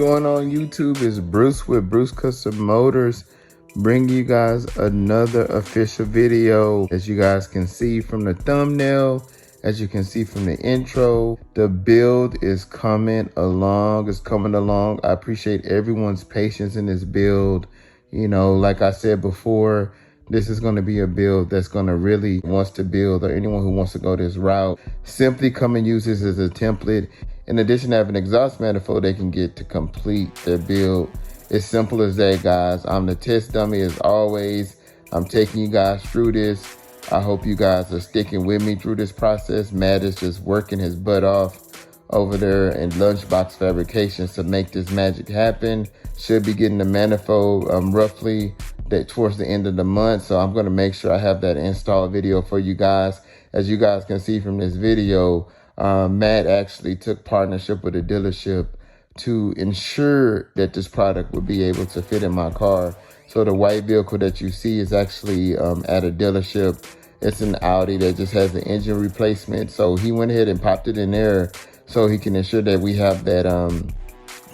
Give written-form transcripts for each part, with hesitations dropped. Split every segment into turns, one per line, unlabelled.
going on YouTube? It's Bruce with Bruce Custom Motors, bringing you guys another official video. As you guys can see from the thumbnail, as you can see from the intro, the build is coming along. I appreciate everyone's patience in this build. You know, like I said before, this is going to be a build that's going to really wants to build, or anyone who wants to go this route, simply come and use this as a template. In addition to having an exhaust manifold, they can get to complete their build. It's simple as that, guys. I'm the test dummy as always. I'm taking you guys through this. I hope you guys are sticking with me through this process. Matt is just working his butt off over there in Lunchbox Fabrications to make this magic happen. Should be getting the manifold roughly towards the end of the month. So I'm going to make sure I have that install video for you guys. As you guys can see from this video, Matt actually took partnership with a dealership to ensure that this product would be able to fit in my car. So the white vehicle that you see is actually at a dealership. It's an Audi that just has an engine replacement. So he went ahead and popped it in there so he can ensure that we have that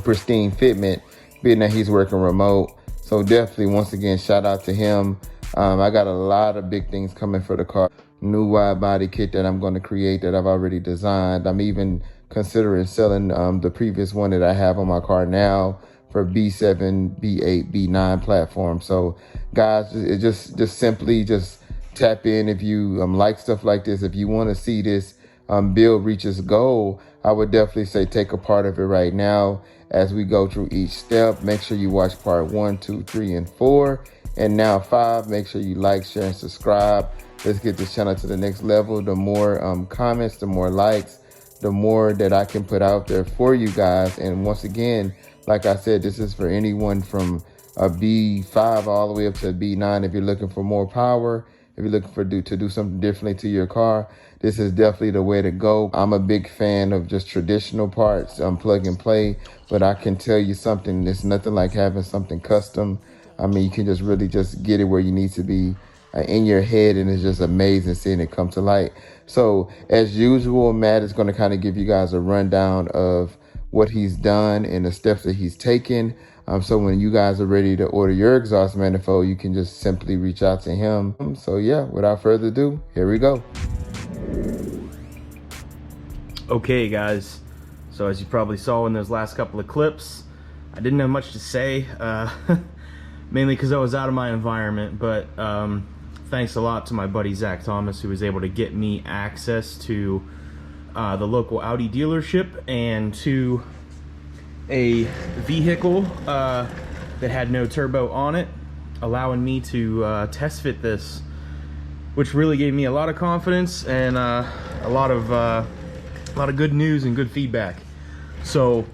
pristine fitment, being that he's working remote. So definitely, once again, shout out to him. I got a lot of big things coming for the car. New wide body kit that I'm going to create that I've already designed. I'm even considering selling the previous one that I have on my car now for B7, B8, B9 platform. So guys, it just simply tap in if you like stuff like this. If you want to see this build reach its goal, I would definitely say take a part of it right now as we go through each step. Make sure you watch part 1, 2, 3, and 4. And now 5, make sure you like, share, and subscribe. Let's get this channel to the next level. The more comments, the more likes, the more that I can put out there for you guys. And once again, like I said, this is for anyone from a B5 all the way up to a B9. If you're looking for more power, if you're looking to do something differently to your car, this is definitely the way to go. I'm a big fan of just traditional parts, plug and play, but I can tell you something, there's nothing like having something custom. I mean, you can just really just get it where you need to be in your head, and it's just amazing seeing it come to light. So as usual, Matt is going to kind of give you guys a rundown of what he's done and the steps that he's taken. So when you guys are ready to order your exhaust manifold, you can just simply reach out to him. So yeah, without further ado, here we go.
Okay guys, so as you probably saw in those last couple of clips, I didn't have much to say, mainly because I was out of my environment, but thanks a lot to my buddy Zach Thomas, who was able to get me access to the local Audi dealership and to a vehicle that had no turbo on it, allowing me to test fit this, which really gave me a lot of confidence and a lot of good news and good feedback. So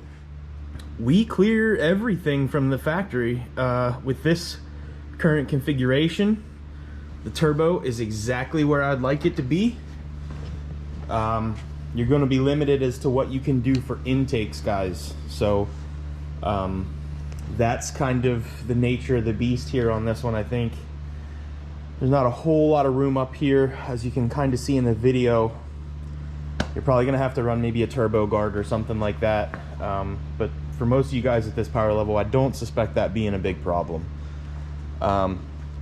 we clear everything from the factory with this current configuration. The turbo is exactly where I'd like it to be. You're going to be limited as to what you can do for intakes, guys. So that's kind of the nature of the beast here on this one. I think there's not a whole lot of room up here, as you can kind of see in the video. You're probably going to have to run maybe a turbo guard or something like that. But for most of you guys at this power level, I don't suspect that being a big problem.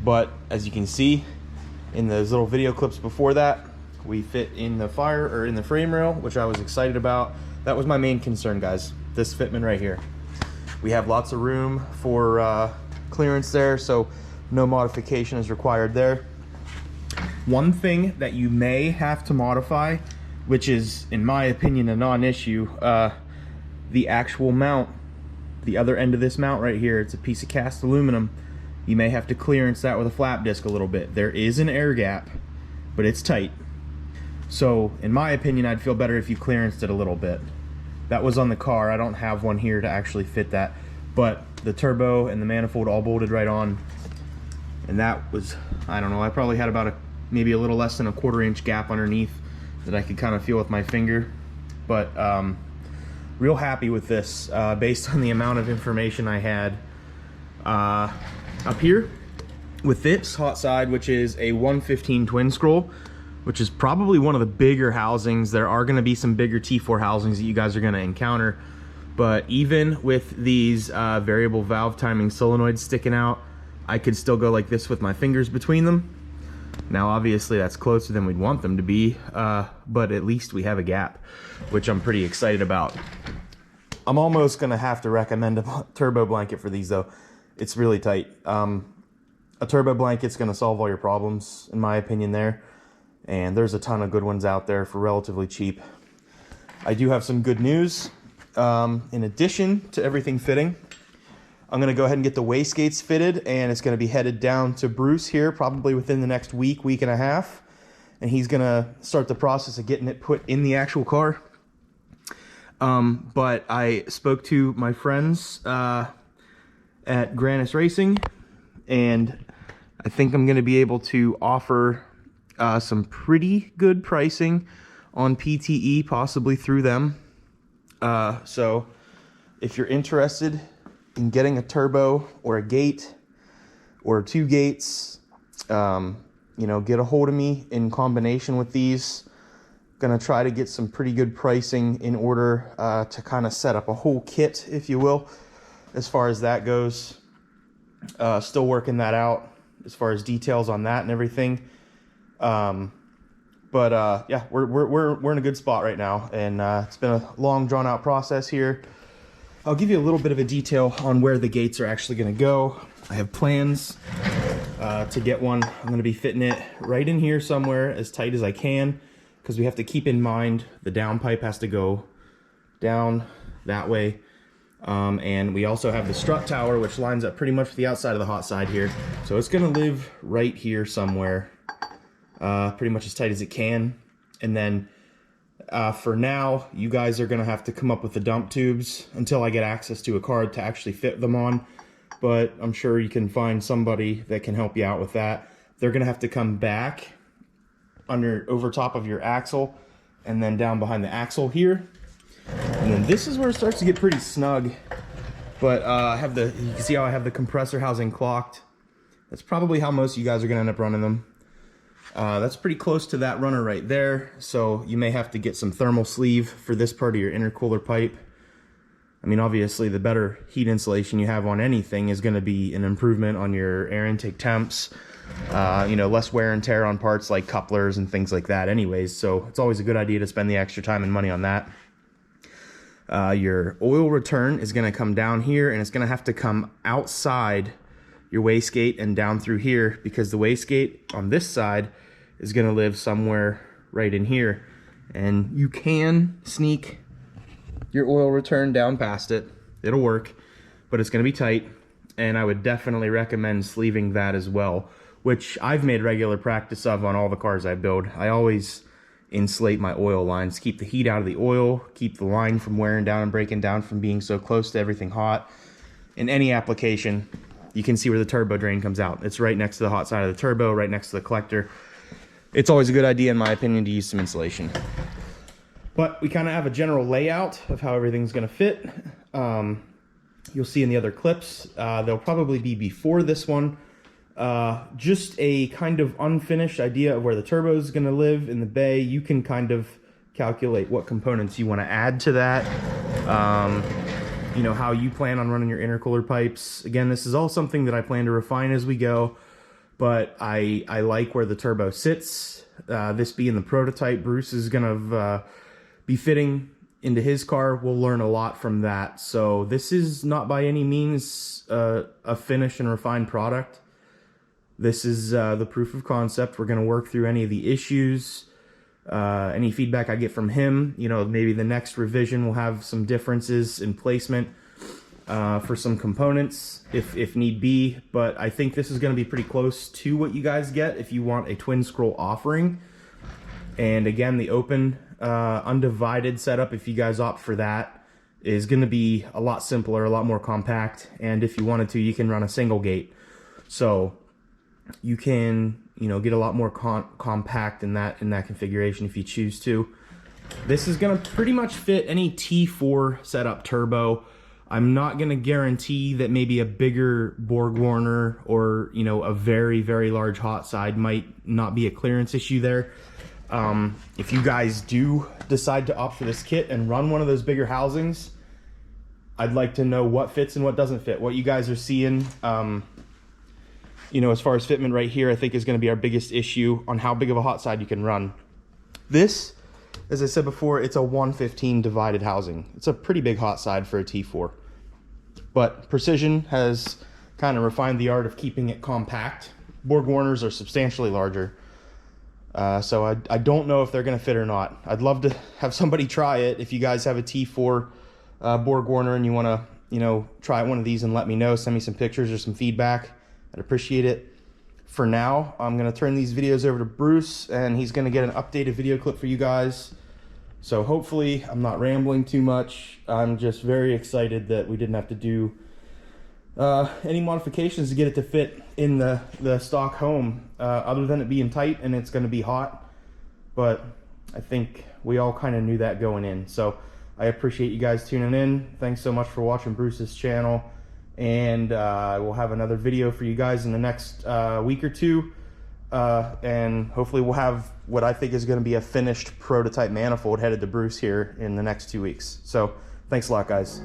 But as you can see in those little video clips before that, we fit in the frame rail, which I was excited about. That was my main concern, guys, this fitment right here. We have lots of room for clearance there, so no modification is required there. One thing that you may have to modify, which is, in my opinion, a non-issue, the actual mount, the other end of this mount right here, it's a piece of cast aluminum. You may have to clearance that with a flap disc a little bit. There is an air gap, but it's tight. So in my opinion, I'd feel better if you clearanced it a little bit. That was on the car. I don't have one here to actually fit that, but the turbo and the manifold all bolted right on. And that was, I don't know, I probably had about maybe a little less than a 1/4 inch gap underneath that I could kind of feel with my finger. But real happy with this based on the amount of information I had. Up here with this hot side, which is a 115 twin scroll, which is probably one of the bigger housings. There are going to be some bigger T4 housings that you guys are going to encounter, But even with these variable valve timing solenoids sticking out, I could still go like this with my fingers between them. Now obviously that's closer than we'd want them to be, but at least we have a gap, which I'm pretty excited about. I'm almost gonna have to recommend a turbo blanket for these though. It's really tight. A turbo blanket's gonna solve all your problems, in my opinion there. And there's a ton of good ones out there for relatively cheap. I do have some good news. In addition to everything fitting, I'm gonna go ahead and get the wastegates fitted, and it's gonna be headed down to Bruce here probably within the next week, week and a half. And he's gonna start the process of getting it put in the actual car. But I spoke to my friends at Grannis Racing, and I think I'm gonna be able to offer some pretty good pricing on PTE, possibly through them. So if you're interested in getting a turbo or a gate or 2 gates, you know, get a hold of me in combination with these. Gonna try to get some pretty good pricing in order to kind of set up a whole kit, if you will, as far as that goes. Still working that out as far as details on that and everything. Yeah, we're in a good spot right now, and it's been a long drawn out process here. I'll give you a little bit of a detail on where the gates are actually going to go. I have plans to get one. I'm going to be fitting it right in here somewhere as tight as I can, because we have to keep in mind the downpipe has to go down that way. And we also have the strut tower, which lines up pretty much with the outside of the hot side here. So it's going to live right here somewhere, pretty much as tight as it can. And then for now, you guys are going to have to come up with the dump tubes until I get access to a card to actually fit them on. But I'm sure you can find somebody that can help you out with that. They're going to have to come back over top of your axle and then down behind the axle here. And then this is where it starts to get pretty snug. But you can see how I have the compressor housing clocked. That's probably how most of you guys are going to end up running them. That's pretty close to that runner right there, so you may have to get some thermal sleeve for this part of your intercooler pipe. I mean, obviously the better heat insulation you have on anything is going to be an improvement on your air intake temps. You know, less wear and tear on parts like couplers and things like that anyways, so it's always a good idea to spend the extra time and money on that. Your oil return is going to come down here, and it's going to have to come outside your wastegate and down through here, because the wastegate on this side is going to live somewhere right in here. And you can sneak your oil return down past it. It'll work, but it's going to be tight. And I would definitely recommend sleeving that as well, which I've made regular practice of on all the cars I build. I always insulate my oil lines, keep the heat out of the oil, keep the line from wearing down and breaking down from being so close to everything hot. In any application, you can see where the turbo drain comes out. It's right next to the hot side of the turbo, right next to the collector. It's always a good idea, in my opinion, to use some insulation. But we kind of have a general layout of how everything's going to fit. You'll see in the other clips, they'll probably be before this one. Just a kind of unfinished idea of where the turbo is going to live in the bay. You can kind of calculate what components you want to add to that. You know, how you plan on running your intercooler pipes. Again, this is all something that I plan to refine as we go, but I like where the turbo sits. This being the prototype Bruce is going to be fitting into his car. We'll learn a lot from that. So this is not by any means a finished and refined product. This is the proof of concept. We're going to work through any of the issues, any feedback I get from him. You know, maybe the next revision will have some differences in placement for some components if need be, but I think this is going to be pretty close to what you guys get if you want a twin scroll offering. And again, the open undivided setup, if you guys opt for that, is going to be a lot simpler, a lot more compact, and if you wanted to, you can run a single gate. So you can, you know, get a lot more compact in that configuration if you choose to. This is going to pretty much fit any T4 setup turbo. I'm not going to guarantee that maybe a bigger Borg Warner or, you know, a very, very large hot side might not be a clearance issue there. If you guys do decide to opt for this kit and run one of those bigger housings, I'd like to know what fits and what doesn't fit. What you guys are seeing, you know, as far as fitment right here, I think is going to be our biggest issue on how big of a hot side you can run. This, as I said before, it's a 115 divided housing. It's a pretty big hot side for a T4. But Precision has kind of refined the art of keeping it compact. BorgWarners are substantially larger. So I don't know if they're going to fit or not. I'd love to have somebody try it. If you guys have a T4 BorgWarner and you want to, you know, try one of these and let me know, send me some pictures or some feedback. I'd appreciate it. For now, I'm going to turn these videos over to Bruce, and he's going to get an updated video clip for you guys. So hopefully I'm not rambling too much. I'm just very excited that we didn't have to do any modifications to get it to fit in the stock home, other than it being tight and it's going to be hot. But I think we all kind of knew that going in. So I appreciate you guys tuning in. Thanks so much for watching Bruce's channel, and we'll have another video for you guys in the next week or two, and hopefully we'll have what I think is going to be a finished prototype manifold headed to Bruce here in the next 2 weeks. So thanks a lot, guys.